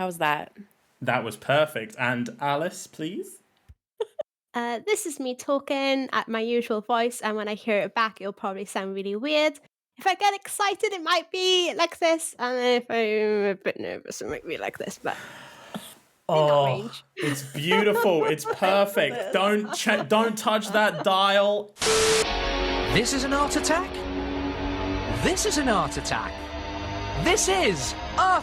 How's that? That was perfect. And Alice, please. This is me talking at my usual voice, and when I hear it back, it'll probably sound really weird. If I get excited, it might be like this, and if I'm a bit nervous, it might be like this, but in that range. It's beautiful. It's perfect. Don't touch that dial. This is an art attack. This is an art attack. This is a...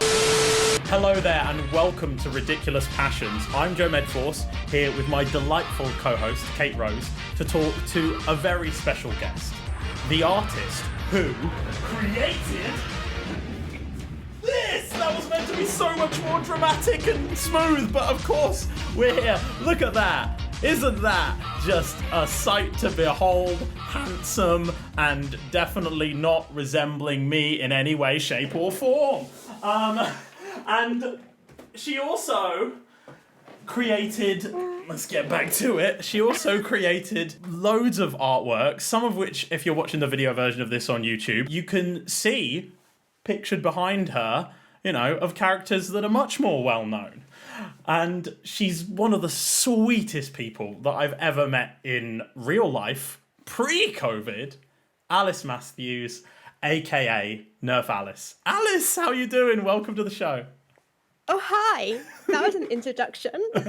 Hello there and welcome to Ridiculous Passions. I'm Joe Medforce, here with my delightful co-host, Cait Rose, to talk to a very special guest. The artist who created this! That was meant to be so much more dramatic and smooth, but of course, we're here. Look at that. Isn't that just a sight to behold? Handsome and definitely not resembling me in any way, shape or form. And she also created, let's get back to it, she also created loads of artwork, some of which, if you're watching the video version of this on YouTube, you can see pictured behind her, you know, of characters that are much more well known. And she's one of the sweetest people that I've ever met in real life, pre-COVID, Alice Matthews AKA NerfAlice. Alice, how you doing? Welcome to the show. Oh, hi. That was an introduction. Well,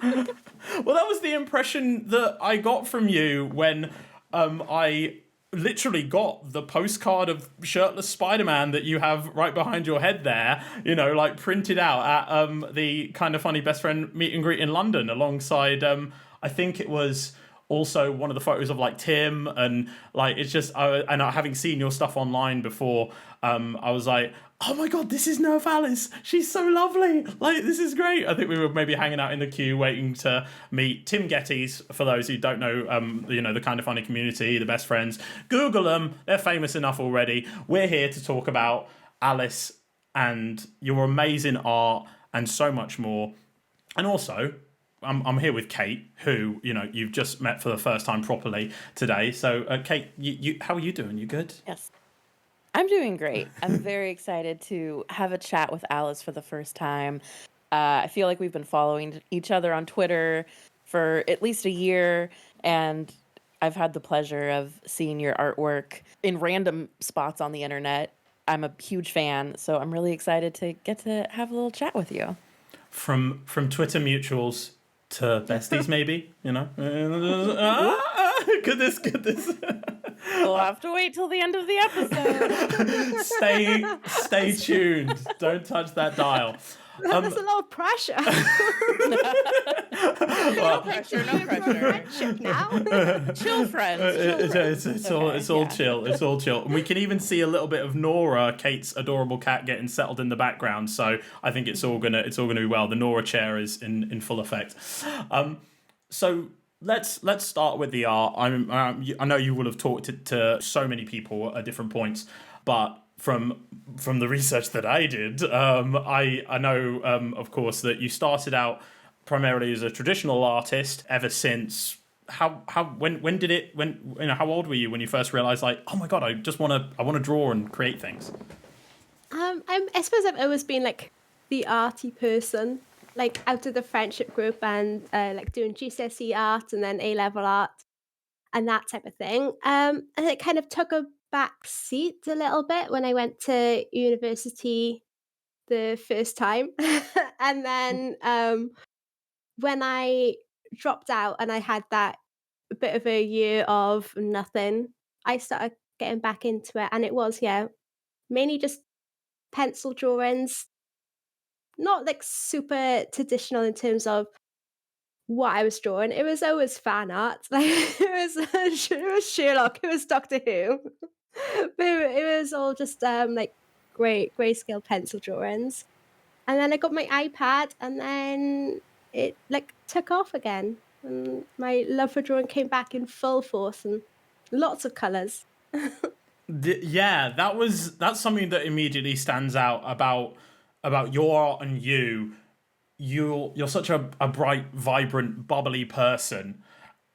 that was the impression that I got from you when I literally got the postcard of shirtless Spider-Man that you have right behind your head there, you know, like printed out at the Kind of Funny Best Friend meet and greet in London alongside, I think it was also one of the photos of like Tim, and like it's just, and having seen your stuff online before, I was like, oh my god, this is NerfAlice. She's so lovely. Like, this is great. I think we were maybe hanging out in the queue waiting to meet Tim Gettys. For those who don't know, you know, the Kind of Funny community, the best friends. Google them. They're famous enough already. We're here to talk about Alice and your amazing art and so much more. And also, I'm here with Cait, who, you know, you've just met for the first time properly today. So, Cait, you how are you doing? You good? Yes. I'm doing great. I'm very excited to have a chat with Alice for the first time. I feel like we've been following each other on Twitter for at least a year, and I've had the pleasure of seeing your artwork in random spots on the internet. I'm a huge fan, so I'm really excited to get to have a little chat with you. From Twitter mutuals to besties, maybe, you know? Goodness. We'll have to wait till the end of the episode. Stay tuned. Don't touch that dial. There's a lot of pressure. No pressure. Friendship now. Chill, friends. It's all chill. It's all chill. And we can even see a little bit of Nora, Cait's adorable cat, getting settled in the background. So I think it's all gonna be well. The Nora chair is in full effect. So let's start with the art. I know you will have talked to so many people at different points, but from the research that I did, I know of course that you started out primarily as a traditional artist. Ever since, when did it, when, you know, how old were you when you first realized, like, oh my god, I want to draw and create things? I suppose I've always been like the arty person, like out of the friendship group, and like doing GCSE art and then A-level art and that type of thing. And it kind of took a back seat a little bit when I went to university the first time. And then when I dropped out and I had that bit of a year of nothing, I started getting back into it. And it was, mainly just pencil drawings, not like super traditional in terms of what I was drawing. It was always fan art. Like it was Sherlock, it was Doctor Who. But it was all just like grayscale pencil drawings. And then I got my iPad, and then it like took off again. And my love for drawing came back in full force, and lots of colours. Yeah, that's something that immediately stands out about your art and you. You're such a bright, vibrant, bubbly person.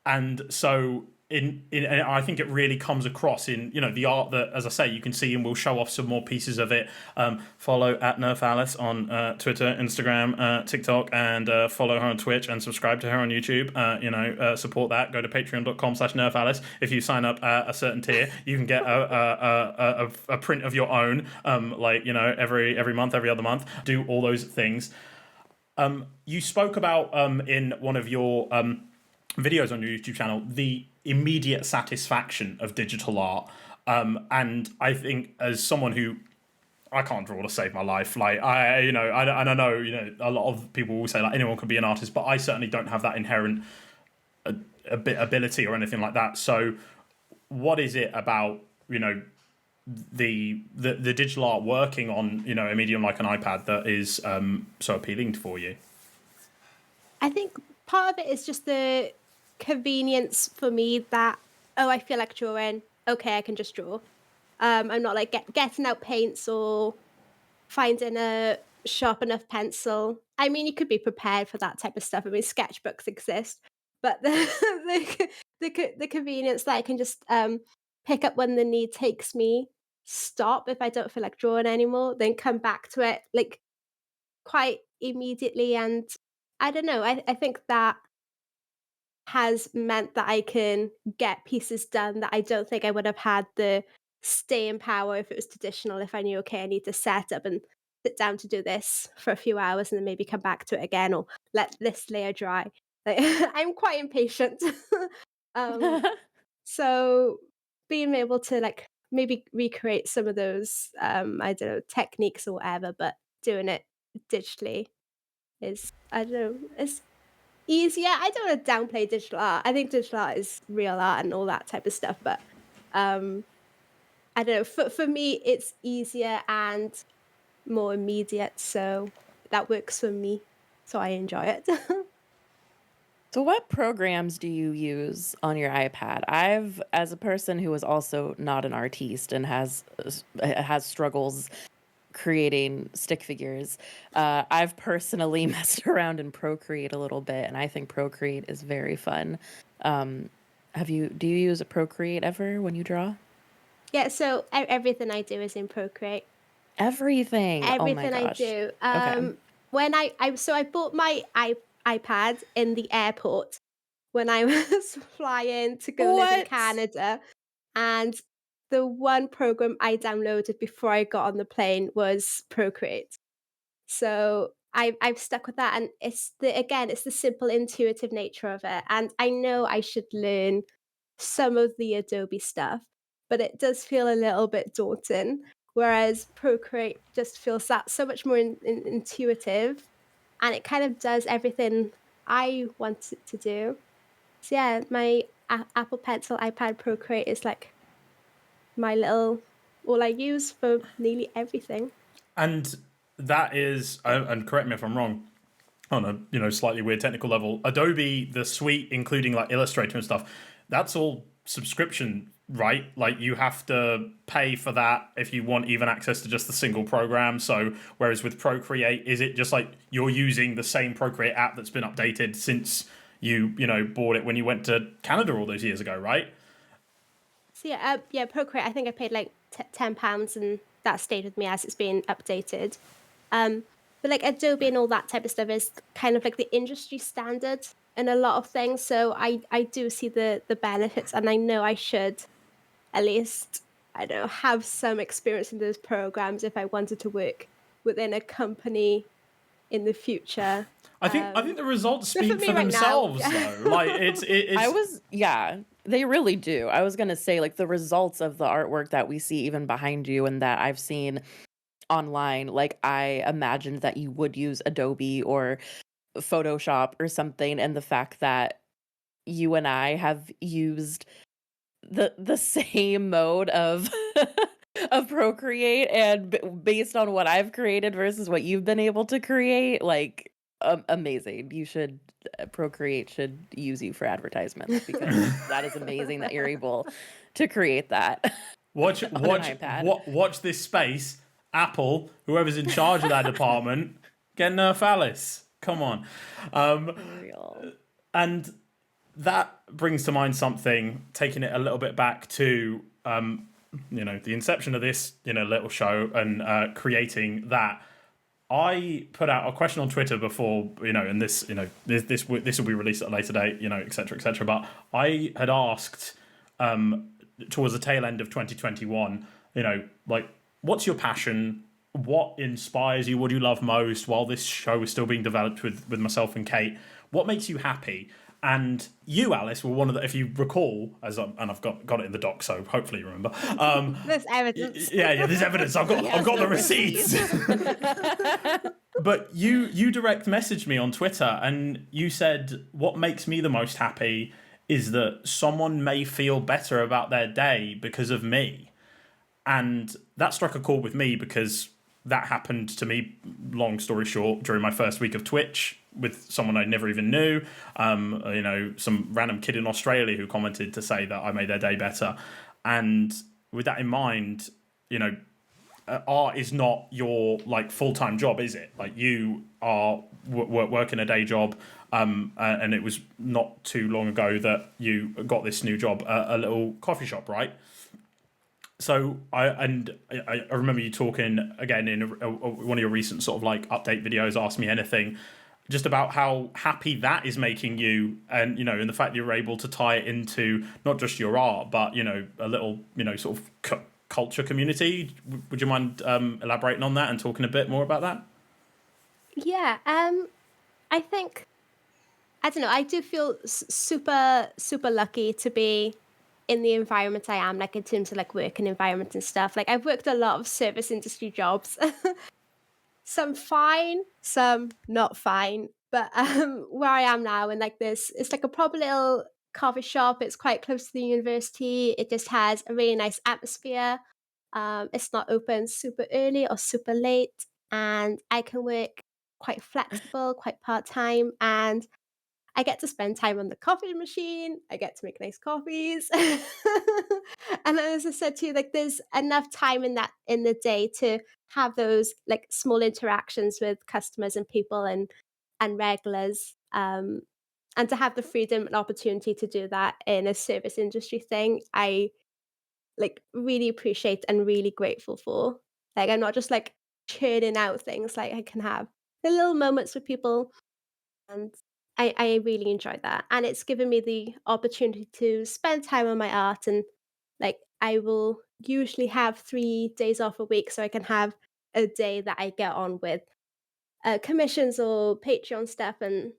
And so and I think it really comes across in the art that, as I say, you can see, and we'll show off some more pieces of it. Follow at NerfAlice on Twitter, Instagram, TikTok, and follow her on Twitch and subscribe to her on YouTube. Support that. Go to patreon.com/NerfAlice. If you sign up at a certain tier, you can get a print of your own, every month, every other month. Do all those things. You spoke about in one of your videos on your YouTube channel the immediate satisfaction of digital art, and I think, as someone who, I can't draw to save my life, like I know a lot of people will say like anyone can be an artist, but I certainly don't have that inherent ability or anything like that. So what is it about the digital art working on a medium like an iPad that is so appealing for you? I think part of it is just the convenience for me that, I feel like drawing, okay, I can just draw. I'm not like getting out paints or finding a sharp enough pencil. I mean, you could be prepared for that type of stuff. I mean, sketchbooks exist, but the convenience that I can just pick up when the need takes me, stop if I don't feel like drawing anymore, then come back to it like quite immediately. And I don't know, I think that has meant that I can get pieces done that I don't think I would have had the staying power if it was traditional, if I knew, okay, I need to set up and sit down to do this for a few hours and then maybe come back to it again or let this layer dry. Like, I'm quite impatient. So being able to like maybe recreate some of those, I don't know, techniques or whatever, but doing it digitally is, I don't know, it's easier. I don't want to downplay digital art. I think digital art is real art and all that type of stuff, but I don't know. For me, it's easier and more immediate, so that works for me. So I enjoy it. So what programs do you use on your iPad? As a person who is also not an artiste and has struggles creating stick figures, I've personally messed around in Procreate a little bit, and I think Procreate is very fun. Do you use a Procreate ever when you draw? Yeah, so everything I do is in Procreate. Everything. Oh my Everything I gosh. do. Okay. When I bought my iPad in the airport when I was flying to go live in What? Canada, and the one program I downloaded before I got on the plane was Procreate. So I've stuck with that, and it's the simple intuitive nature of it. And I know I should learn some of the Adobe stuff, but it does feel a little bit daunting. Whereas Procreate just feels that so much more intuitive, and it kind of does everything I want it to do. So yeah, my Apple Pencil iPad Procreate is like my little all I use for nearly everything. And that is, and correct me if I'm wrong, on a slightly weird technical level, Adobe, the suite, including like Illustrator and stuff, that's all subscription, right? Like you have to pay for that if you want even access to just the single program. So whereas with Procreate, is it just like you're using the same Procreate app that's been updated since you bought it when you went to Canada all those years ago, right? So yeah, Procreate. I think I paid like £10, and that stayed with me as it's been updated. But like Adobe and all that type of stuff is kind of like the industry standard in a lot of things. So I do see the benefits, and I know I should at least, I don't know, have some experience in those programs if I wanted to work within a company in the future. I think the results speak for right now. themselves, though. Like it's. They really do. I was gonna say, like, the results of the artwork that we see even behind you and that I've seen online, like, I imagined that you would use Adobe or Photoshop or something, and the fact that you and I have used the same mode of of Procreate, and based on what I've created versus what you've been able to create, like, amazing. You should Procreate should use you for advertisements, because that is amazing that you're able to create that. Watch on an iPad. watch this space. Apple, whoever's in charge of that department, get NerfAlice. Come on. Real. And that brings to mind something, taking it a little bit back to the inception of this little show and creating that. I put out a question on Twitter before, and this will be released at a later date, et cetera, et cetera. But I had asked towards the tail end of 2021, like, what's your passion? What inspires you? What do you love most? While this show is still being developed with myself and Cait, what makes you happy? And you, Alice, were one of the, if you recall, and I've got it in the doc, so hopefully you remember. There's evidence. Yeah, there's evidence. I've got the receipts. But you direct messaged me on Twitter, and you said what makes me the most happy is that someone may feel better about their day because of me, and that struck a chord with me because that happened to me, long story short, during my first week of Twitch with someone I never even knew. Some random kid in Australia who commented to say that I made their day better. And with that in mind, art is not your full-time job, is it? Like, you are working a day job, and it was not too long ago that you got this new job, a little coffee shop, right? So I remember you talking again in one of your recent sort of update videos, Ask Me Anything, just about how happy that is making you, and and the fact you're able to tie it into not just your art, but a little sort of culture community. Would you mind elaborating on that and talking a bit more about that? Yeah, I think, I don't know, I do feel super lucky to be in the environment I am, in terms of working environment and stuff. I've worked a lot of service industry jobs. Some fine, some not fine. But where I am now, and it's a proper little coffee shop. It's quite close to the university. It just has a really nice atmosphere. It's not open super early or super late, and I can work quite flexible, quite part-time, and I get to spend time on the coffee machine. I get to make nice coffees. And as I said to you, there's enough time in the day to have those small interactions with customers and people and regulars. And to have the freedom and opportunity to do that in a service industry thing, I really appreciate and really grateful for. I'm not just churning out things. I can have the little moments with people, and I really enjoy that. And it's given me the opportunity to spend time on my art, and I will usually have 3 days off a week so I can have a day that I get on with commissions or Patreon stuff, and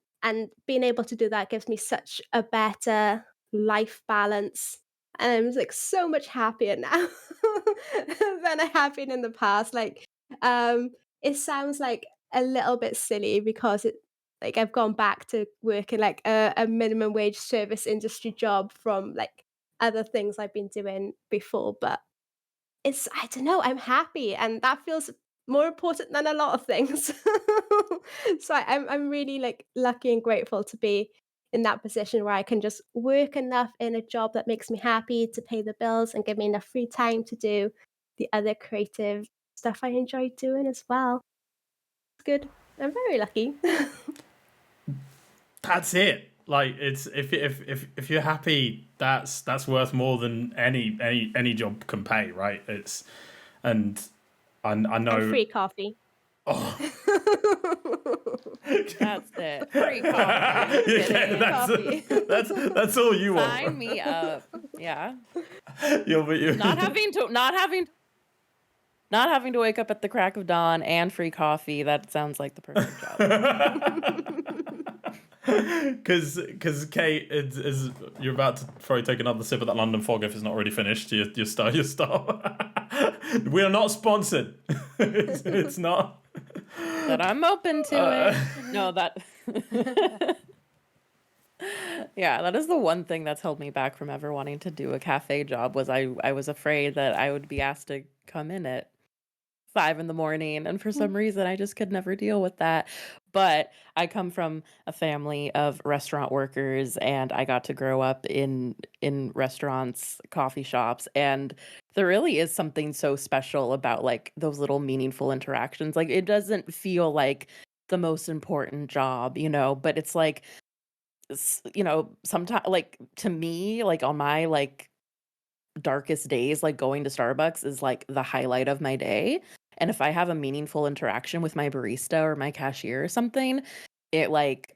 being able to do that gives me such a better life balance. And I'm so much happier now than I have been in the past. It sounds a little bit silly because I've gone back to working a minimum wage service industry job from other things I've been doing before, but I don't know, I'm happy, and that feels more important than a lot of things. So I'm really lucky and grateful to be in that position where I can just work enough in a job that makes me happy to pay the bills and give me enough free time to do the other creative stuff I enjoy doing as well. It's good. I'm very lucky. That's it. It's if you're happy, that's worth more than any job can pay, right? And I know, and free coffee. Oh. That's it. Free coffee. Yeah, that's all you want. Sign me up. Yeah. You're Not having to wake up at the crack of dawn and free coffee. That sounds like the perfect job. Because Cait is you're about to probably take another sip of that London fog if it's not already finished. You start. We are not sponsored. It's not. But I'm open to it. No, that. Yeah, that is the one thing that's held me back from ever wanting to do a cafe job. Was I was afraid that I would be asked to come in at 5 in the morning, and for some reason I just could never deal with that. But I come from a family of restaurant workers, and I got to grow up in restaurants, coffee shops, and there really is something so special about those little meaningful interactions. It doesn't feel like the most important job, but it's you know, sometimes like to me, like on my like darkest days, like going to Starbucks is like the highlight of my day. And if I have a meaningful interaction with my barista or my cashier or something, it like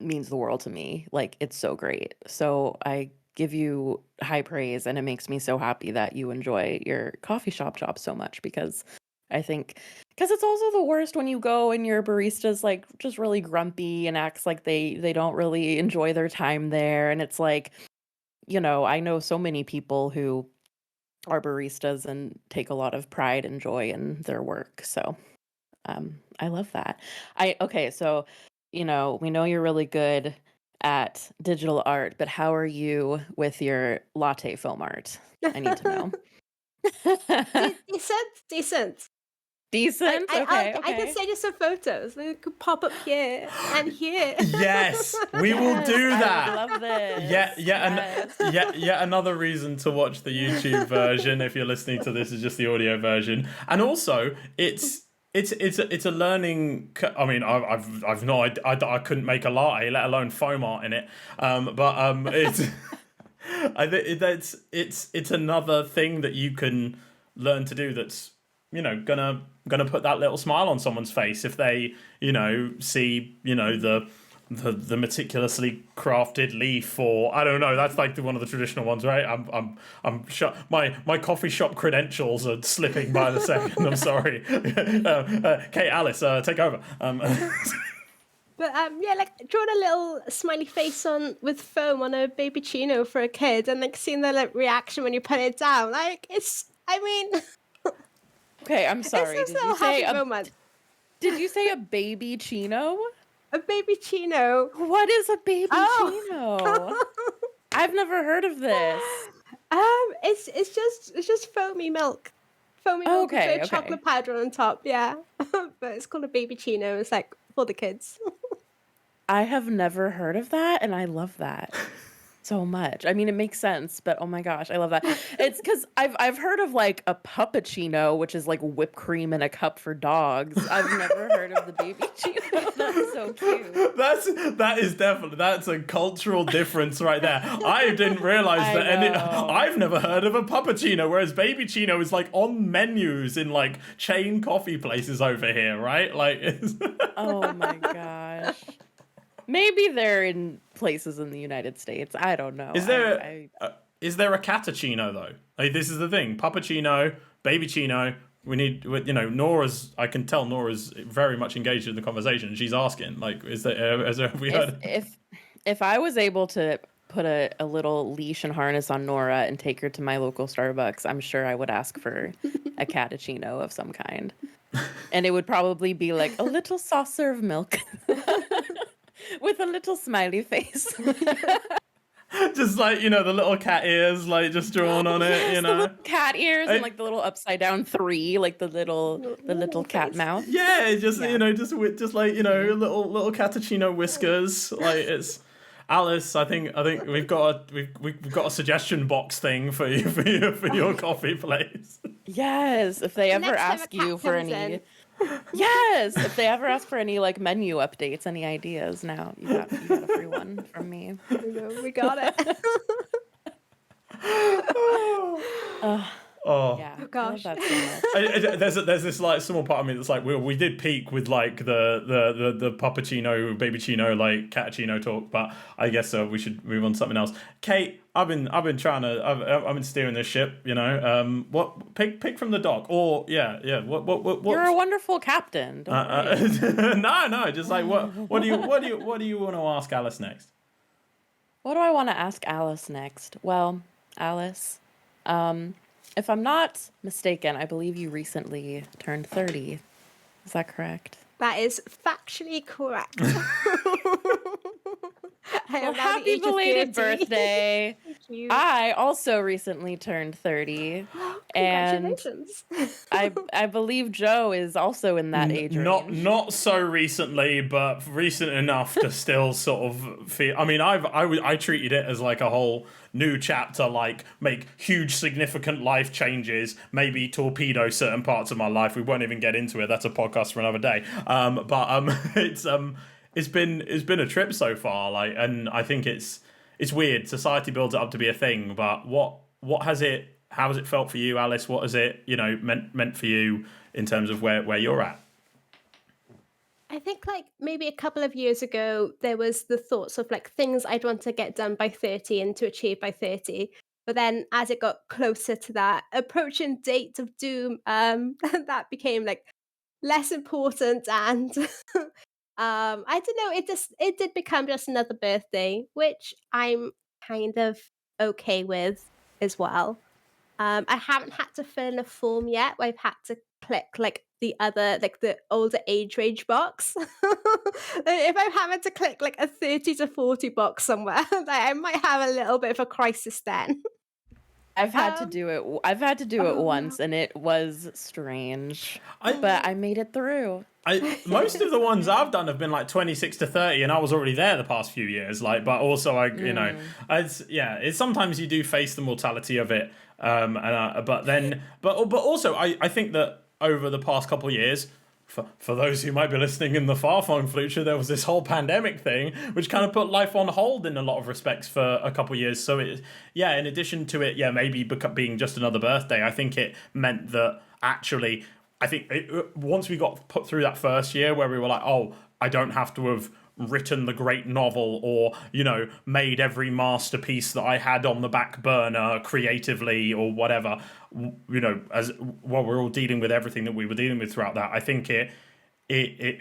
means the world to me. Like it's so great. So I give you high praise, and it makes me so happy that you enjoy your coffee shop job so much, because I think because it's also the worst when you go and your barista's like just really grumpy and acts like they don't really enjoy their time there, and it's like, you know, I know so many people who are baristas and take a lot of pride and joy in their work. So I love that. Okay, so you know, we know you're really good at digital art, but how are you with your latte foam art? I need to know. Decent. Decent? Okay, I can okay. send you some photos. They could pop up here and here. Yes, we will do I that. would love this. Yet another reason to watch the YouTube version if you're listening to this is just the audio version. And also, it's a learning. I mean, I've no idea. I couldn't make a latte, let alone foam art in it. It's I think it's another thing that you can learn to do. That's, you know, gonna put that little smile on someone's face if they, you know, see, you know, the meticulously crafted leaf, or I don't know. That's like one of the traditional ones, right? I'm my coffee shop credentials are slipping by the second. I'm sorry. Cait, Alice, take over. But yeah, like drawing a little smiley face on with foam on a baby chino for a kid, and like seeing the like reaction when you put it down. Like it's, I mean, Okay, I'm sorry. it's just a little happy moment. Did you say a baby chino? A baby chino. What is a baby Oh. chino? I've never heard of this. It's just foamy milk. Foamy milk with a bit of chocolate powder on top, yeah. But it's called a baby chino. It's like for the kids. I have never heard of that, and I love that so much. I mean, it makes sense, but oh my gosh, I love that. It's because I've heard of like a puppuccino, which is like whipped cream in a cup for dogs. I've never heard of the baby chino. That's so cute. That's a cultural difference right there. I didn't realize I've never heard of a puppuccino, whereas baby chino is like on menus in like chain coffee places over here, right? Like, oh my gosh. Maybe they're in places in the United States. I don't know. Is there a catachino though? Like, this is the thing: puppuccino, baby chino. We need, you know, I can tell Nora's very much engaged in the conversation. She's asking, like, have we heard? If I was able to put a little leash and harness on Nora and take her to my local Starbucks, I'm sure I would ask for a catachino of some kind. And it would probably be like a little saucer of milk. With a little smiley face. Just like, you know, the little cat ears, like just drawn on it, you know. The little cat ears and like the little upside down 3, like the little cat mouth. Yeah, you know, just like, you know, little catachino whiskers. Like, it's Alice. I think we've got a suggestion box thing for your coffee place. Yes, if they ever ask you for any. Yes, if they ever ask for any like menu updates, any ideas, now you got a free one from me. We got it. Oh yeah! Oh gosh! I love that so much. There's this like small part of me that's like we did peak with like the puppuccino, baby chino, like catachino talk, but I guess we should move on to something else. Cait, I've been steering this ship, you know. What pick from the dock, or yeah. What You're a wonderful captain. No, just like what do you want to ask Alice next? What do I want to ask Alice next? Well, Alice, if I'm not mistaken, I believe you recently turned 30. Is that correct? That is factually correct. Well, happy belated birthday. Thank you. I also recently turned 30. And Congratulations. I believe Joe is also in that age range. Not so recently, but recent enough to still sort of feel. I mean, I treated it as like a whole new chapter, like make huge significant life changes, maybe torpedo certain parts of my life. We won't even get into it. That's a podcast for another day. But been a trip so far. Like, and I think it's weird. Society builds it up to be a thing, but what has it? How has it felt for you, Alice? What has it, meant for you in terms of where you're at? I think like maybe a couple of years ago, there was the thoughts of like things I'd want to get done by 30 and to achieve by 30. But then as it got closer to that approaching date of doom, that became like less important and I don't know, it did become just another birthday, which I'm kind of okay with as well. I haven't had to fill in a form yet where I've had to click like the older age range box. If I'm having to click like a 30 to 40 box somewhere, like, I might have a little bit of a crisis then. I've had to do it. I've had to do it Oh, once, and it was strange. I- But I made it through. Most of the ones I've done have been like 26 to 30, and I was already there the past few years. Like, but also it's sometimes you do face the mortality of it. But also I think that over the past couple of years, for those who might be listening in the far-flung future, there was this whole pandemic thing, which kind of put life on hold in a lot of respects for a couple of years. So in addition to it, maybe being just another birthday, I think it meant that actually, I think once we got put through that first year where we were like, oh, I don't have to have written the great novel or, made every masterpiece that I had on the back burner creatively or whatever, as while we're all dealing with everything that we were dealing with throughout that, I think it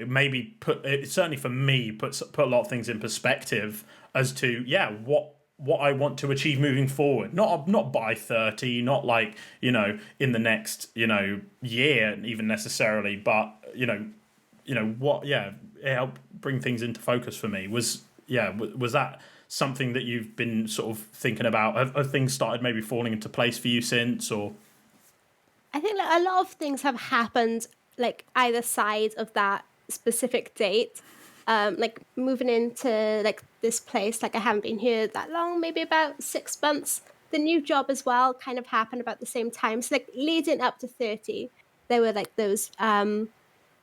maybe certainly for me, put a lot of things in perspective as to, what I want to achieve moving forward. Not by 30, not like, in the next, year even necessarily, but, it helped bring things into focus for me. Was that something that you've been sort of thinking about? Have things started maybe falling into place for you since, or? I think like, a lot of things have happened like either side of that specific date. Like moving into like this place, like I haven't been here that long, maybe about 6 months. The new job as well kind of happened about the same time. So like leading up to 30, there were like those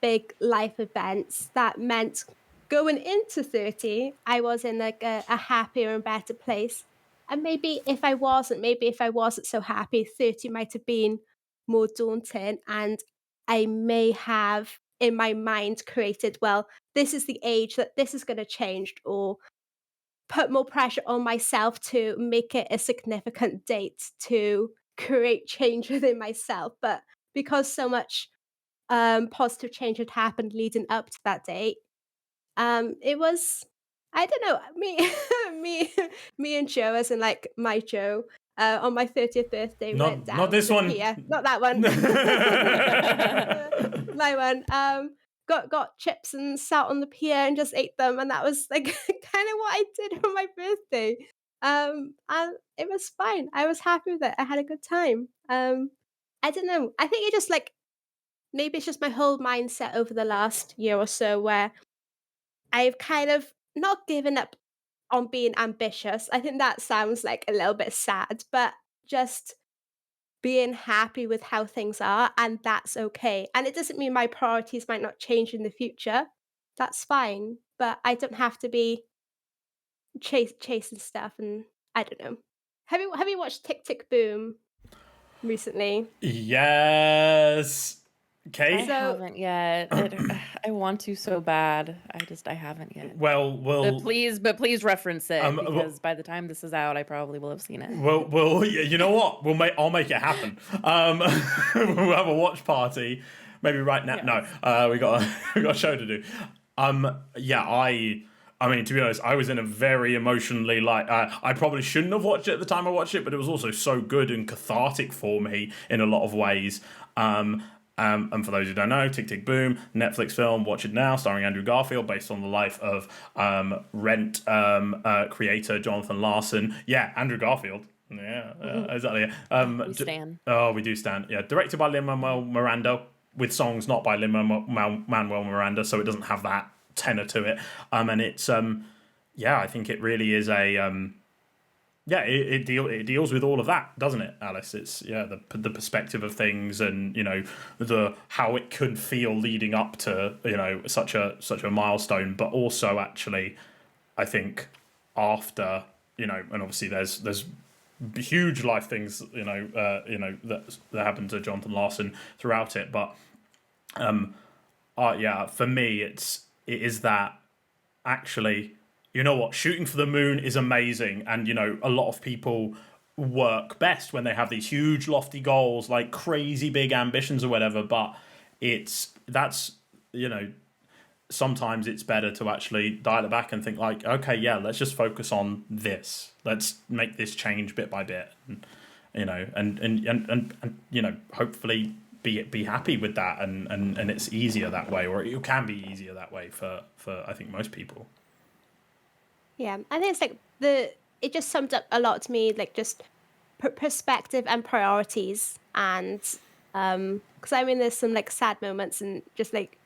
big life events that meant going into 30, I was in like a happier and better place. And maybe if I wasn't so happy, 30 might have been more daunting. And I may have in my mind created, well, this is the age that this is going to change, or put more pressure on myself to make it a significant date to create change within myself. But because so much positive change had happened leading up to that date, it was, I don't know, me and Joe, as in like my Joe, on my 30th birthday went down Not this to the one. pier. Not that one. My one. Got chips and sat on the pier and just ate them, and that was like kind of what I did for my birthday. And it was fine. I was happy with it. I had a good time. I don't know. I think it just like maybe it's just my whole mindset over the last year or so where I've kind of not given up on being ambitious. I think that sounds like a little bit sad, but just being happy with how things are, and that's okay. And it doesn't mean my priorities might not change in the future. That's fine, but I don't have to be chasing stuff. And I don't know. Have you watched Tick Tick Boom recently? Yes. I Cait? haven't yet. I want to so bad. I haven't yet. Well, But please reference it, because by the time this is out, I probably will have seen it. well, you know what? I'll make it happen. We'll have a watch party, maybe right now. Yes. No, we got a show to do. I mean, to be honest, I was in a very emotionally I probably shouldn't have watched it at the time I watched it, but it was also so good and cathartic for me in a lot of ways. And for those who don't know, Tick Tick Boom, Netflix film, watch it now, starring Andrew Garfield, based on the life of Rent creator Jonathan Larson. Yeah, Andrew Garfield. Yeah, exactly. We stan. We do stand. Yeah, directed by Lin-Manuel Miranda, with songs not by Lin-Manuel Miranda, so it doesn't have that tenor to it. And it's I think it really is it deals with all of that, doesn't it, Alice? It's the perspective of things, and the how it could feel leading up to such a milestone, but also actually, I think after and obviously there's huge life things that happened to Jonathan Larson throughout it, but for me it is that actually. You know what? Shooting for the moon is amazing, and a lot of people work best when they have these huge, lofty goals, like crazy big ambitions or whatever. But sometimes it's better to actually dial it back and think like, okay, yeah, let's just focus on this. Let's make this change bit by bit, and hopefully be happy with that, and it's easier that way, or it can be easier that way for I think most people. Yeah, I think it's like it just summed up a lot to me, like just perspective and priorities, and because I mean, there's some like sad moments and just like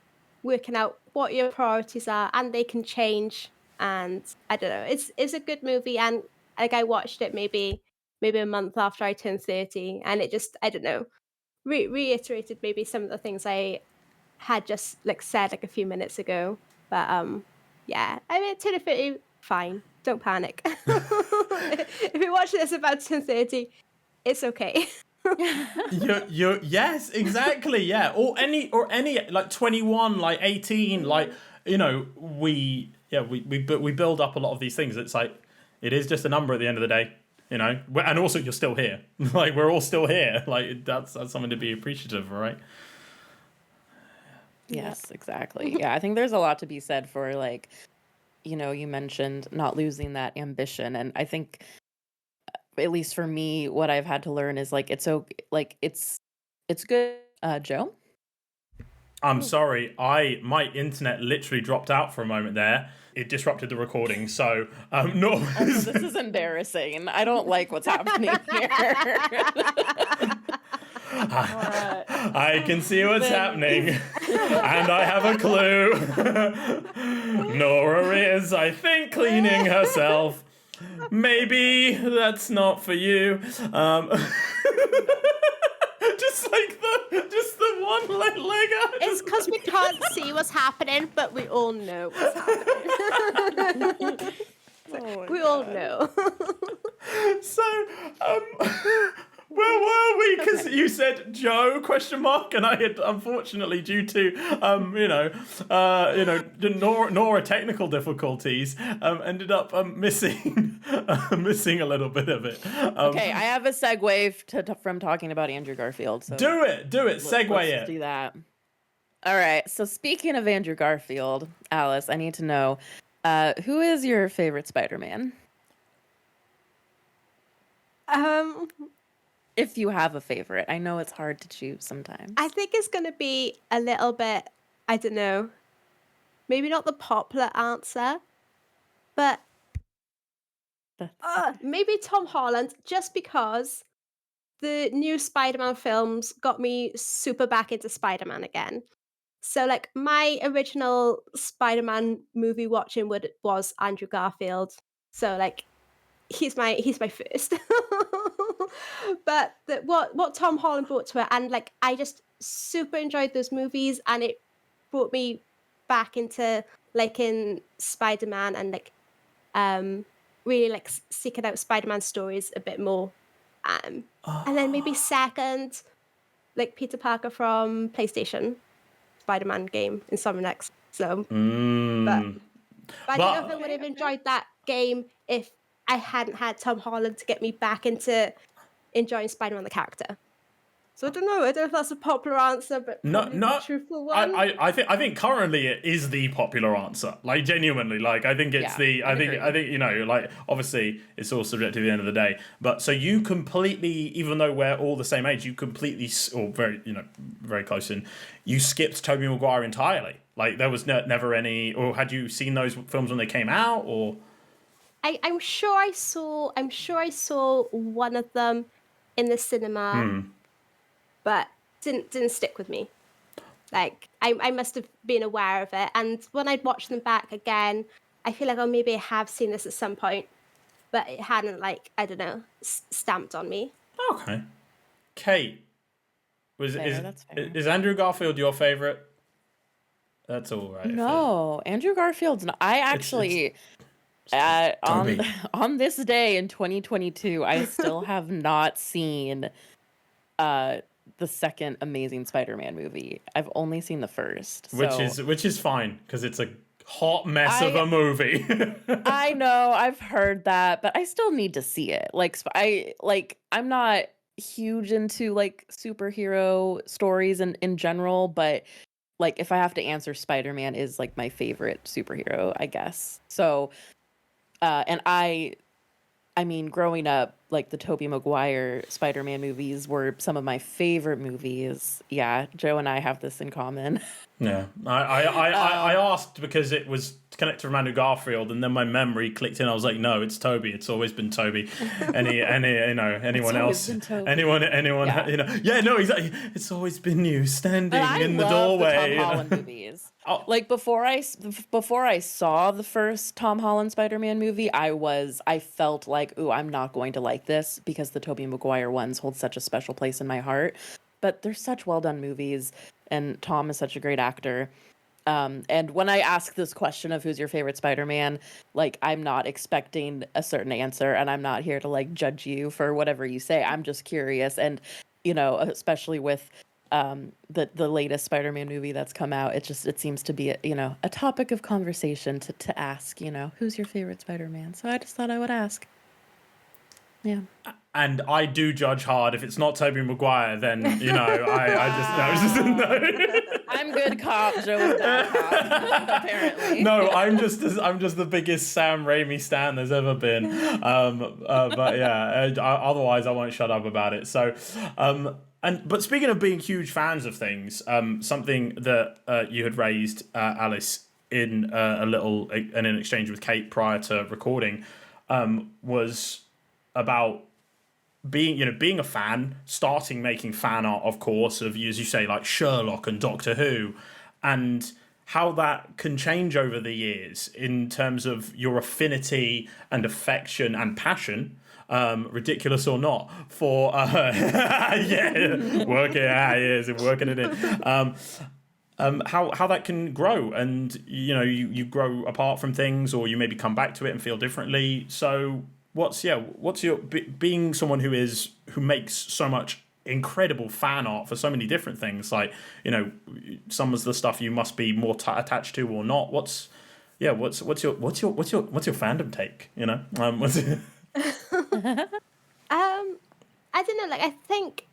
working out what your priorities are, and they can change. And I don't know, it's a good movie, and like I watched it maybe a month after I turned 30, and it just, I don't know, reiterated maybe some of the things I had just like said like a few minutes ago. But yeah, I mean, turn 30, fine, don't panic. If you're watching this about 10:30, it's okay. you're yes, exactly, yeah. Or any like 21, like 18, like we build up a lot of these things. It's like it is just a number at the end of the day, and also you're still here. Like we're all still here. Like that's something to be appreciative of, right? Yes, exactly. Yeah, I think there's a lot to be said for like, you mentioned not losing that ambition, and I think, at least for me, what I've had to learn is like it's okay, like it's good. Joe? I'm sorry, my internet literally dropped out for a moment there. It disrupted the recording, so no. This is embarrassing. I don't like what's happening here. I can see what's happening, and I have a clue. Nora is, I think, cleaning herself. Maybe that's not for you. Just the one Lego. It's because we can't see what's happening, but we all know what's happening. We all know. So, where were we? Because you said Joe ? And I had, unfortunately, due to Nora technical difficulties, ended up missing a little bit of it. Okay, I have a segue from talking about Andrew Garfield. So do it. Segue let's do that. All right. So speaking of Andrew Garfield, Alice, I need to know, who is your favorite Spider-Man? If you have a favorite. I know it's hard to choose sometimes. I think it's going to be a little bit, I don't know, maybe not the popular answer, but maybe Tom Holland, just because the new Spider-Man films got me super back into Spider-Man again. So like my original Spider-Man movie watching was Andrew Garfield. So like he's my first. But what Tom Holland brought to it, and like I just super enjoyed those movies, and it brought me back into liking Spider-Man, and like really like seeking out Spider-Man stories a bit more. And then maybe second, like Peter Parker from PlayStation, Spider-Man game in Insomniacs. So, but I don't know if I would have enjoyed that game if I hadn't had Tom Holland to get me back into enjoying Spider-Man the character. So I don't know if that's a popular answer, but probably the truthful one. I think currently it is the popular answer. Like genuinely, like I think it's I think like obviously it's all subjective at the end of the day. But so you completely, even though we're all the same age, you completely, or very very close in, you skipped Tobey Maguire entirely. Like there was never any, or had you seen those films when they came out, or? I'm sure I saw one of them in the cinema. But didn't stick with me. Like I must have been aware of it, and when I'd watch them back again, I feel like maybe I have seen this at some point, but it hadn't, like, I don't know, stamped on me. Okay. Cait, That's fair. is Andrew Garfield your favorite? That's all right. No, Andrew Garfield's not. I actually, on Toby. on this day in 2022, I still have not seen the second Amazing Spider-Man movie. I've only seen the first. Which is fine, because it's a hot mess of a movie. I know, I've heard that, but I still need to see it. I'm not huge into like superhero stories in general, but like if I have to answer, Spider-Man is like my favorite superhero, I guess. So and I mean, growing up, like the Tobey Maguire Spider-Man movies were some of my favorite movies. Yeah, Joe and I have this in common. Yeah, I asked because it was connected to Andrew Garfield, and then my memory clicked in. I was like, no, it's Toby. It's always been Toby. Anyone else? Anyone? Yeah. Yeah, no, exactly. It's always been you standing in the love doorway. The Tom Holland movies. Oh. Like before I saw the first Tom Holland Spider-Man movie, I felt like, ooh, I'm not going to like this because the Tobey Maguire ones hold such a special place in my heart. But they're such well done movies, and Tom is such a great actor. And when I ask this question of who's your favorite Spider-Man, like I'm not expecting a certain answer, and I'm not here to like judge you for whatever you say. I'm just curious, and especially with the latest Spider-Man movie that's come out, it seems to be a topic of conversation to ask, who's your favorite Spider-Man. So I just thought I would ask. Yeah. And I do judge hard. If it's not Tobey Maguire, then I just no. I'm good cop, Joe is bad cop. Apparently. No, I'm just the biggest Sam Raimi stan there's ever been. But yeah, otherwise I won't shut up about it. So, but speaking of being huge fans of things, something that you had raised, Alice, in an exchange with Cait prior to recording, was about being a fan, starting making fan art, of course, of, as you say, like Sherlock and Doctor Who, and how that can change over the years in terms of your affinity and affection and passion, ridiculous or not, for working it in. How that can grow, and you grow apart from things, or you maybe come back to it and feel differently. So what's your being someone who makes so much incredible fan art for so many different things, like some of the stuff you must be more attached to or not. What's your fandom take? I don't know. Like I think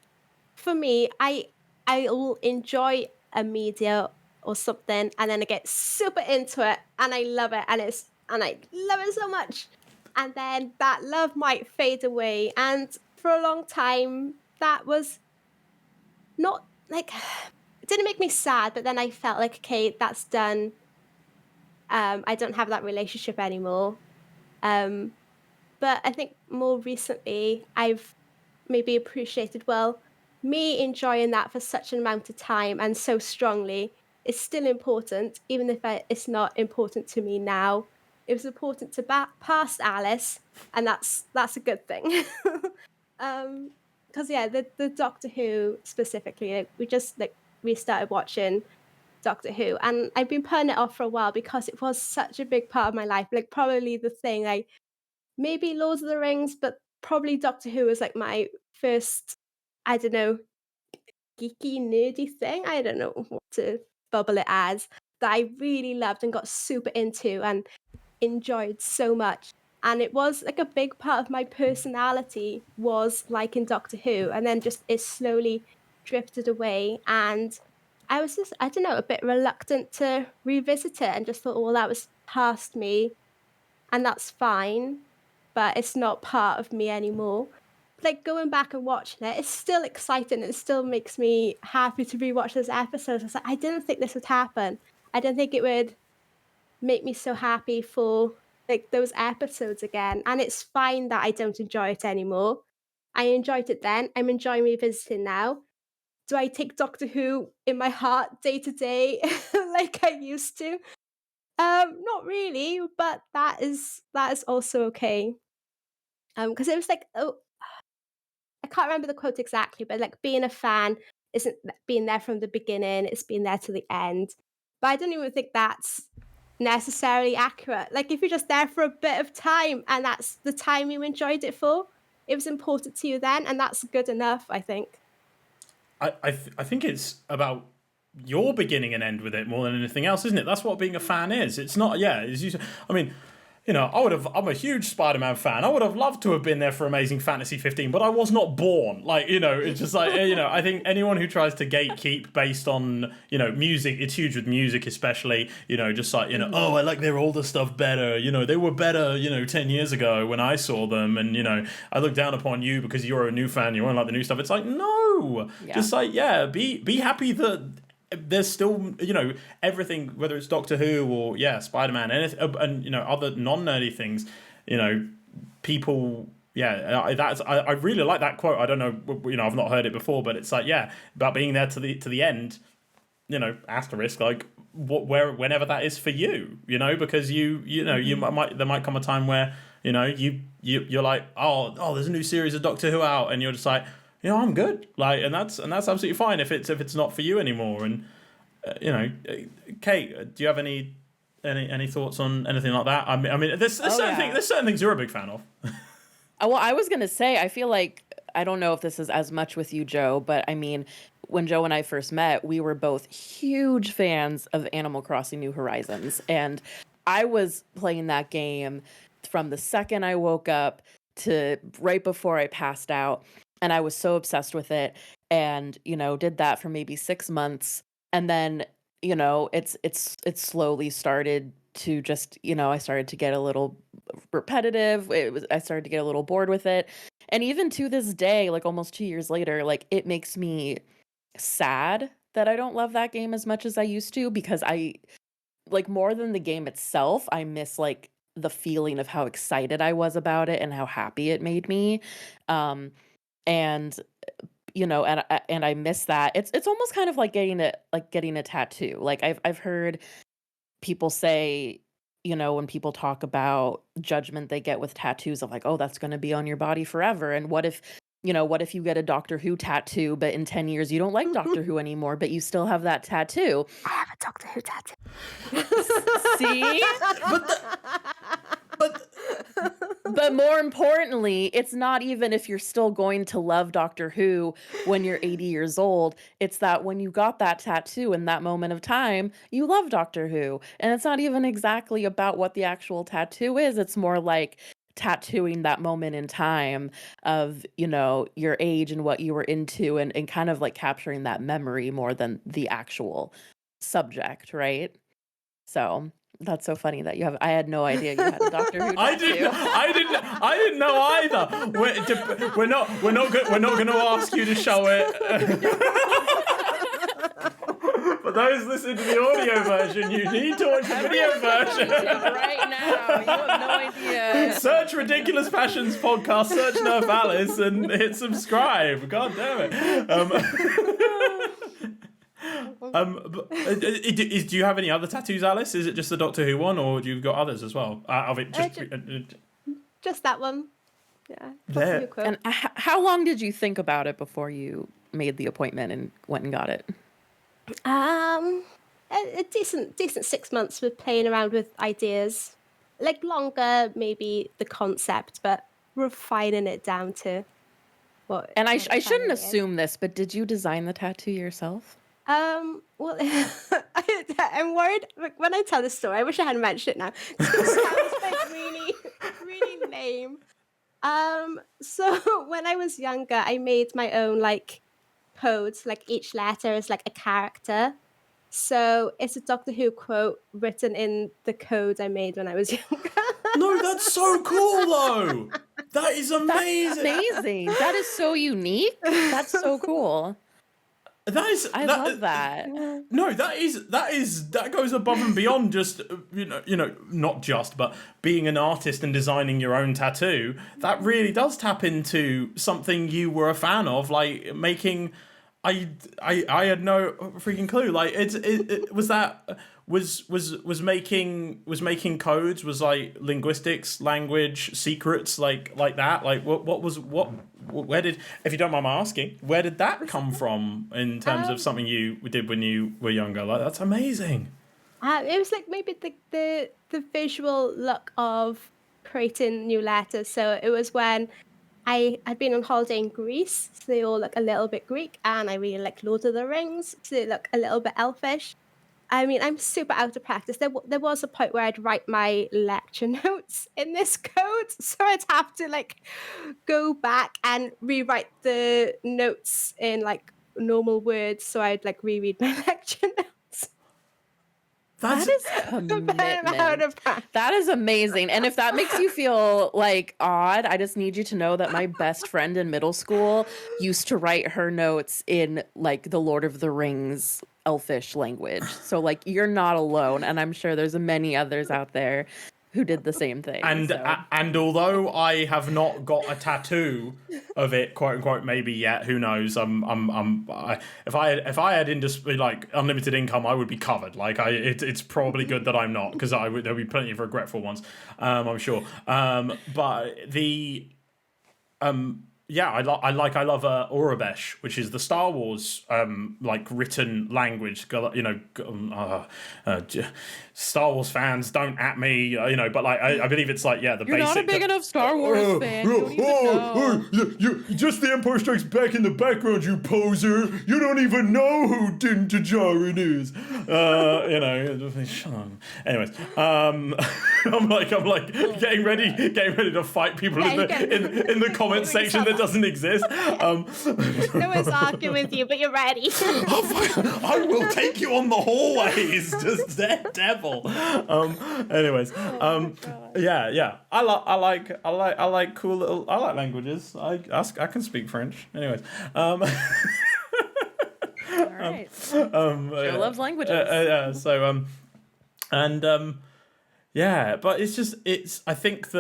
for me, I'll enjoy a media or something, and then I get super into it, and I love it, and I love it so much. And then that love might fade away. And for a long time, that was not like, it didn't make me sad, but then I felt like, okay, that's done. I don't have that relationship anymore. But I think more recently, I've maybe appreciated, well, me enjoying that for such an amount of time and so strongly is still important, even if it's not important to me now. It was important to past Alice, and that's a good thing. Because the Doctor Who specifically, we started watching Doctor Who, and I've been putting it off for a while because it was such a big part of my life. Like probably the thing, like maybe Lord of the Rings, but probably Doctor Who was like my first, I don't know, geeky nerdy thing. I don't know what to bubble it as, that I really loved and got super into and enjoyed so much. And it was like a big part of my personality was liking Doctor Who, and then just it slowly drifted away, and I was just, I don't know, a bit reluctant to revisit it, and just thought, well, that was past me and that's fine, but it's not part of me anymore. Like going back and watching it, it's still exciting. It still makes me happy to rewatch those episodes. I was like, I didn't think this would happen. I didn't think it would make me so happy for like those episodes again. And it's fine that I don't enjoy it anymore. I enjoyed it then. I'm enjoying revisiting now. Do I take Doctor Who in my heart day to day like I used to? Not really, but that is also okay. Because it was like, oh, I can't remember the quote exactly, but like being a fan isn't being there from the beginning, it's being there to the end. But I don't even think that's necessarily accurate. Like if you're just there for a bit of time and that's the time you enjoyed it for, it was important to you then, and that's good enough, I think. I think it's about your beginning and end with it more than anything else, isn't it? That's what being a fan is. It's not, I mean, I'm a huge Spider-Man fan. I would have loved to have been there for Amazing Fantasy 15, but I was not born. Like, it's just like, I think anyone who tries to gatekeep based on, music, it's huge with music especially, just like, oh, I like their older stuff better. They were better, 10 years ago when I saw them. And, I look down upon you because you're a new fan. You won't like the new stuff. It's like, no. Yeah. Just like, be happy that there's still, everything, whether it's Doctor Who or, Spider-Man, and other non-nerdy things, people, I really like that quote. I don't know, I've not heard it before, but it's like, about being there to the end, asterisk, like, whenever that is for you, because you might, there might come a time where, you're like, oh, there's a new series of Doctor Who out, and you're just like, I'm good, like, and that's absolutely fine if it's not for you anymore. And Cait, do you have any thoughts on anything like that? I mean, there's certain things you're a big fan of. Well, I was gonna say, I feel like, I don't know if this is as much with you, Joe, but I mean, when Joe and I first met, we were both huge fans of Animal Crossing New Horizons, and I was playing that game from the second I woke up to right before I passed out. And I was so obsessed with it, and did that for maybe 6 months, and then it's slowly started to just I started to get a little repetitive. I started to get a little bored with it, and even to this day, like almost 2 years later, like it makes me sad that I don't love that game as much as I used to, because I like, more than the game itself, I miss like the feeling of how excited I was about it and how happy it made me. And and I miss that. It's almost kind of like getting a tattoo. Like I've heard people say, when people talk about judgment they get with tattoos of like, oh, that's going to be on your body forever. And what if you get a Doctor Who tattoo, but in 10 years you don't like Doctor Who anymore, but you still have that tattoo? I have a Doctor Who tattoo. See? But more importantly, it's not even if you're still going to love Doctor Who when you're 80 years old. It's that when you got that tattoo in that moment of time, you love Doctor Who. And it's not even exactly about what the actual tattoo is. It's more like tattooing that moment in time of, your age and what you were into, and kind of like capturing that memory more than the actual subject, right? So that's so funny that you have. I had no idea you had a Doctor Who tattoo. I didn't know either. We're not going to ask you to show it. For those listening to the audio version, you need to watch the video version right now. You have no idea. Search Ridiculous Passions podcast, search NerfAlice, and hit subscribe. God damn it. Do you have any other tattoos, Alice? Is it just the Doctor Who one, or do you got others as well? Just that one. Yeah. There. And how long did you think about it before you made the appointment and went and got it? A decent 6 months with playing around with ideas. Like longer, maybe the concept, but refining it down to what. And I shouldn't assume this, but did you design the tattoo yourself? Well, I'm worried. Like, when I tell this story, I wish I hadn't mentioned it now. It sounds like really, really lame. So when I was younger, I made my own like codes. Like each letter is like a character. So it's a Doctor Who quote written in the code I made when I was younger. No, that's so cool though. That is amazing. That's amazing. That is so unique. That's so cool. I love that. No, that goes above and beyond just not just, but being an artist and designing your own tattoo. That really does tap into something you were a fan of, like making I had no freaking clue. Like it was that was making codes, was like linguistics, language, secrets, like that. Like where did, if you don't mind my asking, where did that come from in terms of something you did when you were younger? Like, that's amazing. It was like maybe the visual look of creating new letters. So it was when I had been on holiday in Greece, so they all look a little bit Greek, and I really like Lord of the Rings, so they look a little bit elfish. I mean, I'm super out of practice. There was a point where I'd write my lecture notes in this code, so I'd have to like go back and rewrite the notes in like normal words, so I'd like reread my lecture notes. That's That is I'm out commitment. of practice. That is amazing. And if that makes you feel like odd, I just need you to know that my best friend in middle school used to write her notes in like the Lord of the Rings elfish language. So like you're not alone, and I'm sure there's many others out there who did the same thing. And so. and although I have not got a tattoo of it, quote unquote, maybe yet, who knows? If I had like unlimited income, I would be covered. Like it's probably good that I'm not, because there'll be plenty of regretful ones, I'm sure. But the yeah, I love Aurebesh, which is the Star Wars like written language. You know, Star Wars fans don't at me, you know, but like I believe it's like, yeah, the You're basic. not a big enough Star Wars fan. You don't even know. You just the Empire Strikes Back in the background, you poser. You don't even know who Din Djarin is. You know, shut up. Anyways, I'm like getting ready to fight people in the comment section that doesn't exist. No one's arguing with you, but you're ready. I will take you on the hallways, just Daredevil. Anyways, yeah. I like cool little. I like languages. I can speak French. Anyways, All right. Joe loves languages. Yeah, but I think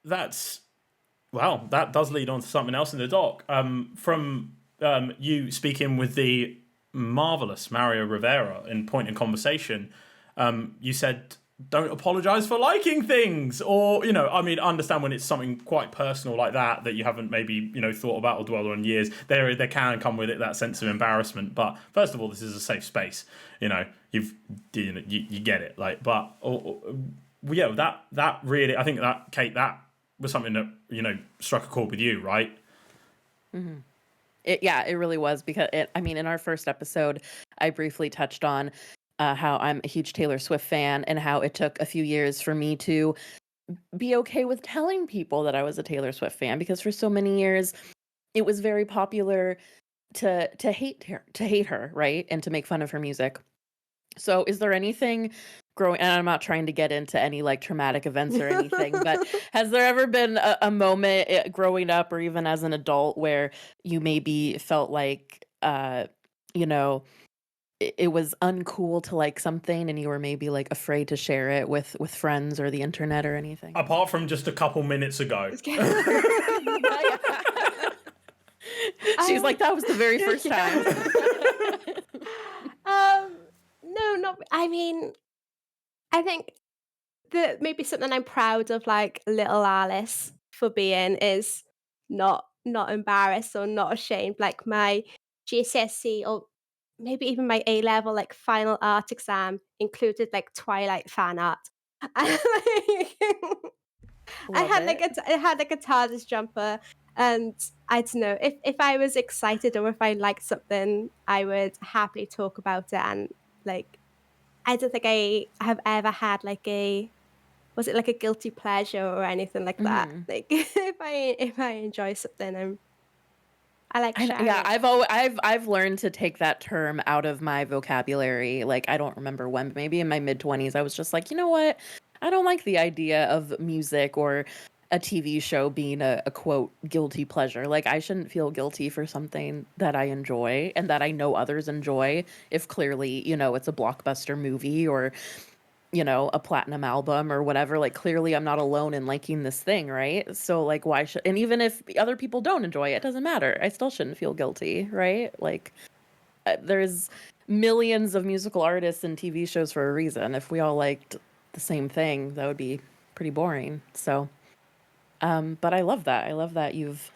that's. Well, that does lead on to something else in the doc. From you speaking with the marvelous Mario Rivera in Point in Conversation, you said, don't apologize for liking things, or, you know, I mean, understand when it's something quite personal like that you haven't maybe, you know, thought about or dwelled on years. There can come with it that sense of embarrassment. But first of all, this is a safe space. You know, you get it. Like, but yeah, that really, I think that Cait, that was something that, you know, struck a chord with you, right? Mm-hmm. It really was, because I mean, in our first episode, I briefly touched on how I'm a huge Taylor Swift fan, and how it took a few years for me to be okay with telling people that I was a Taylor Swift fan, because for so many years it was very popular to hate her, right, and to make fun of her music. So is there anything growing, and I'm not trying to get into any like traumatic events or anything, but has there ever been a moment growing up or even as an adult where you maybe felt like, you know, it was uncool to like something, and you were maybe like afraid to share it with friends or the internet or anything? Apart from just a couple minutes ago. She's like, that was the very first time. No, not. I mean, I think that maybe something I'm proud of, like little Alice, for being is not embarrassed or not ashamed. Like my GCSE, or maybe even my A level, like final art exam included like Twilight fan art. And, Love it. I had like a TARDIS jumper, and I don't know, if I was excited or if I liked something, I would happily talk about it. And like, I don't think I have ever had like was it like a guilty pleasure or anything like that. Mhm. Like if I enjoy something, I like sharing. Yeah, I've learned to take that term out of my vocabulary. Like, I don't remember when, but maybe in my mid-20s, I was just like, you know what? I don't like the idea of music or a TV show being a quote guilty pleasure. Like, I shouldn't feel guilty for something that I enjoy and that I know others enjoy, if clearly, you know, it's a blockbuster movie or, a platinum album or whatever. Like, clearly I'm not alone in liking this thing, right? So like, why should, and even if other people don't enjoy it, it doesn't matter. I still shouldn't feel guilty, right? Like, there's millions of musical artists and TV shows for a reason. If we all liked the same thing, that would be pretty boring. So, but I love that. I love that you've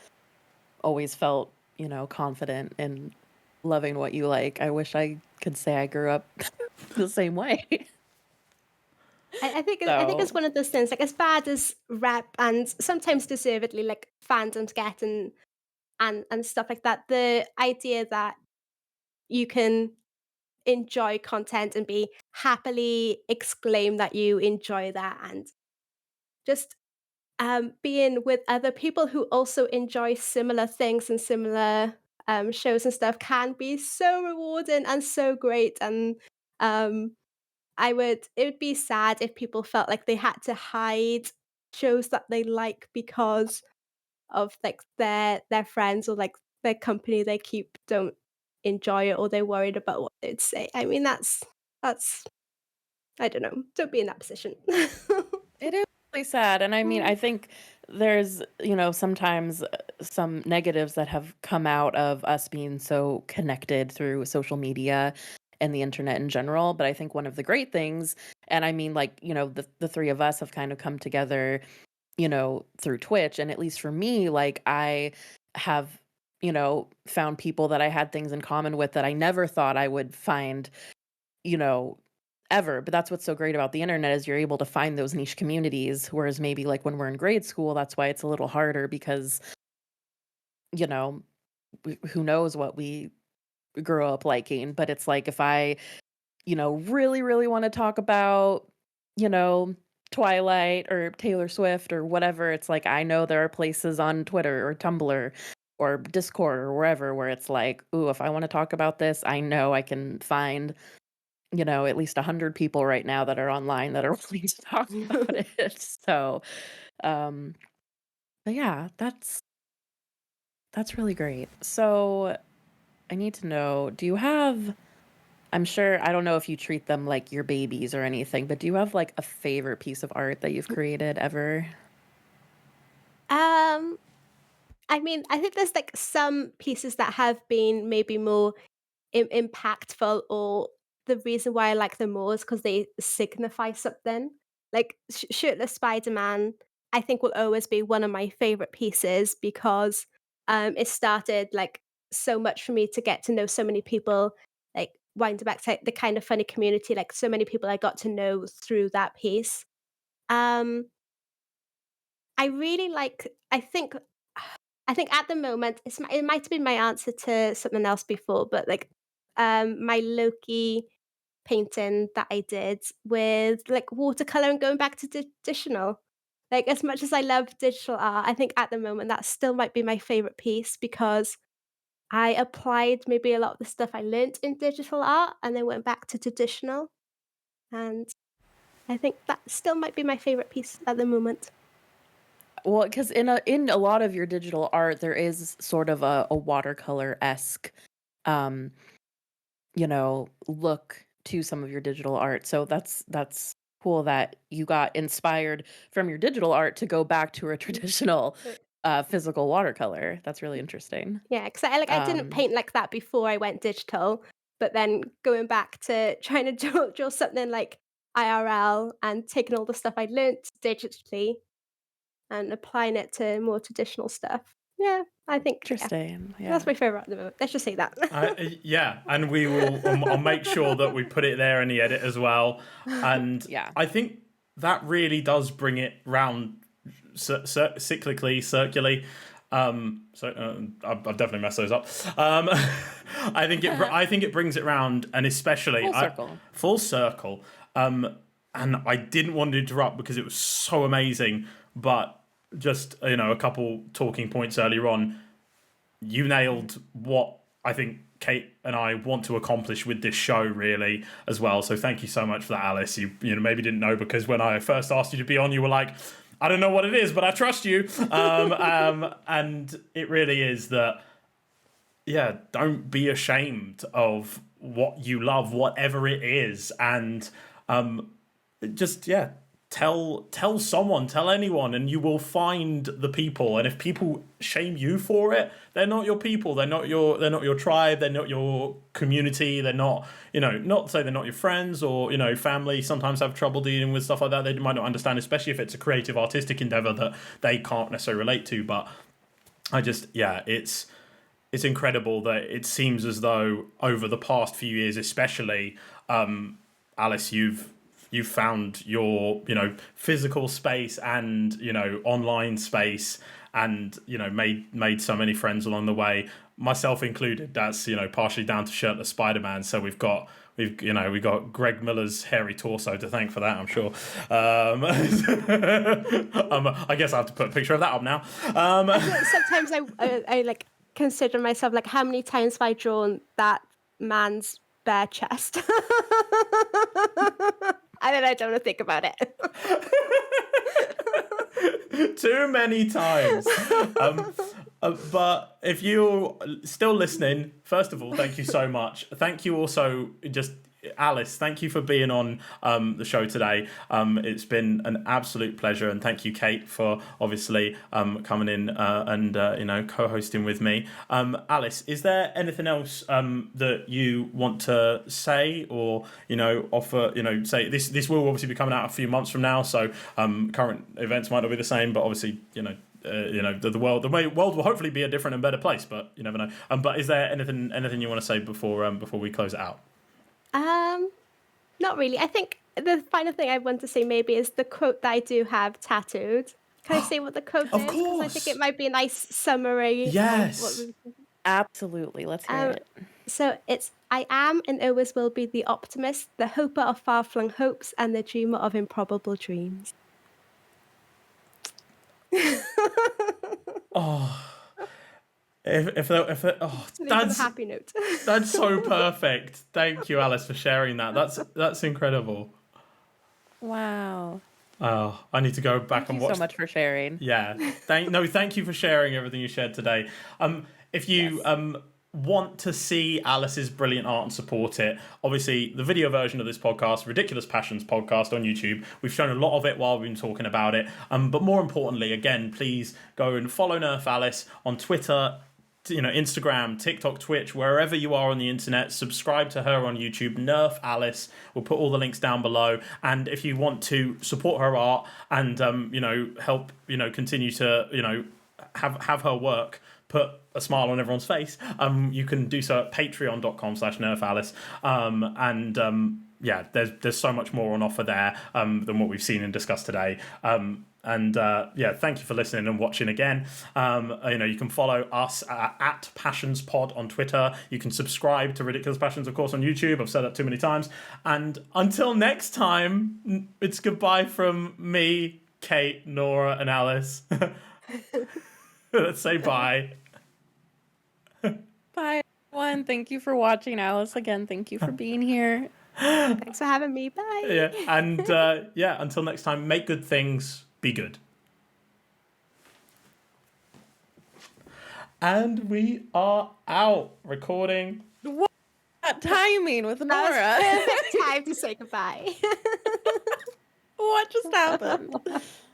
always felt, confident in loving what you like. I wish I could say I grew up the same way. I think it's So, one of those things, like, as bad as rap and sometimes deservedly like fandoms get and stuff like that, the idea that you can enjoy content and be happily exclaim that you enjoy that, and just being with other people who also enjoy similar things and similar shows and stuff can be so rewarding and so great. And um, it would be sad if people felt like they had to hide shows that they like because of like their friends or like their company they keep don't enjoy it, or they're worried about what they'd say. I mean, that's I don't know. Don't be in that position. it is really sad. And I mean, I think there's, sometimes some negatives that have come out of us being so connected through social media and the internet in general. But I think one of the great things, and I mean, like, the three of us have kind of come together, through Twitch. And at least for me, like, I have, found people that I had things in common with that I never thought I would find, you know, ever. But that's what's so great about the internet is you're able to find those niche communities. Whereas maybe like when we're in grade school, that's why it's a little harder because, you know, who knows what we grew up liking. But it's like if I, really, really want to talk about, you know, Twilight or Taylor Swift or whatever, it's like I know there are places on Twitter or Tumblr or Discord or wherever where it's like, ooh, if I want to talk about this, I know I can find, at least 100 people right now that are online that are willing to talk about it. So, um, but yeah, that's really great. So I need to know, do you have, I'm sure, I don't know if you treat them like your babies or anything, but do you have like a favorite piece of art that you've created ever? um, I mean, I think there's like some pieces that have been maybe more impactful, or the reason why I like them more is because they signify something. Like Shirtless Spider-Man, I think will always be one of my favorite pieces because it started like so much for me to get to know so many people, like wind back to the kind of funny community, like so many people I got to know through that piece. Um, I really like. I think at the moment it might have been my answer to something else before, but like my Loki painting that I did with like watercolor and going back to traditional. Like as much as I love digital art, I think at the moment that still might be my favorite piece because I applied maybe a lot of the stuff I learnt in digital art and then went back to traditional. And I think that still might be my favorite piece at the moment. Well, because in a lot of your digital art, there is sort of a watercolor-esque, um, look to some of your digital art. So that's cool that you got inspired from your digital art to go back to a traditional physical watercolor. That's really interesting. Yeah, because I didn't Um, paint like that before I went digital, but then going back to trying to draw something like IRL and taking all the stuff I learnt digitally and applying it to more traditional stuff. Yeah, I think Interesting. that's Yeah. my favorite at the moment. Let's just say that. Yeah, and we will. I'll make sure that we put it there in the edit as well. And Yeah. I think that really does bring it round cyclically, circularly. I've definitely messed those up. I think it brings it round, and especially Full circle. full circle. And I didn't want to interrupt because it was so amazing, but just a couple talking points earlier on. You nailed what I think Cait and I want to accomplish with this show, really, as well. So thank you so much for that, Alice. You maybe didn't know because when I first asked you to be on, you were like, I don't know what it is, but I trust you. And it really is that, yeah, don't be ashamed of what you love, whatever it is. And just tell someone, tell anyone, and you will find the people. And if people shame you for it, they're not your people, they're not your tribe, they're not your community, they're not, not to say they're not your friends or family sometimes have trouble dealing with stuff like that. They might not understand, especially if it's a creative artistic endeavor that they can't necessarily relate to. But I just it's incredible that it seems as though over the past few years especially, Alice, you've found your physical space and online space, and made so many friends along the way, myself included. That's partially down to Shirtless Spider-Man. So we've got Greg Miller's hairy torso to thank for that, I'm sure. I guess I have to put a picture of that up now. Sometimes I like consider myself like, how many times have I drawn that man's bare chest? And then I don't want to think about it. Too many times. But if you're still listening, first of all, thank you so much. Thank you also, just Alice, thank you for being on the show today. It's been an absolute pleasure, and thank you, Cait, for obviously coming in and co-hosting with me. Alice, is there anything else that you want to say or offer? Say this will obviously be coming out a few months from now, so current events might not be the same, but obviously the world will hopefully be a different and better place, but you never know. But is there anything you want to say before we close it out? Not really. I think the final thing I want to say maybe is the quote that I do have tattooed. Can I say what the quote Of is? Because I think it might be a nice summary. Yes. Absolutely. Let's hear it. So it's, I am and always will be the optimist, the hoper of far-flung hopes, and the dreamer of improbable dreams. That's a happy note. That's so perfect. Thank you, Alice, for sharing that. That's incredible. Wow. Oh, I need to go back and watch. Thank you so much for sharing. Yeah. Thank you for sharing everything you shared today. If you want to see Alice's brilliant art and support it, obviously the video version of this podcast, Ridiculous Passions podcast on YouTube, we've shown a lot of it while we've been talking about it. But more importantly, again, please go and follow NerfAlice on Twitter, Instagram, TikTok, Twitch, wherever you are on the internet. Subscribe to her on YouTube, NerfAlice. We'll put all the links down below. And if you want to support her art and help continue to have her work put a smile on everyone's face, you can do so at patreon.com/NerfAlice. There's so much more on offer there than what we've seen and discussed today. Thank you for listening and watching again. You can follow us at PassionsPod on Twitter. You can subscribe to Ridiculous Passions, of course, on YouTube. I've said that too many times. And until next time, it's goodbye from me, Cait, Nora, and Alice. Let's say bye. Bye, everyone. Thank you for watching, Alice. Again, thank you for being here. Thanks for having me. Bye. Yeah, and until next time, make good things, be good. And we are out recording. What timing with Nora? That was perfect time to say goodbye. What just happened?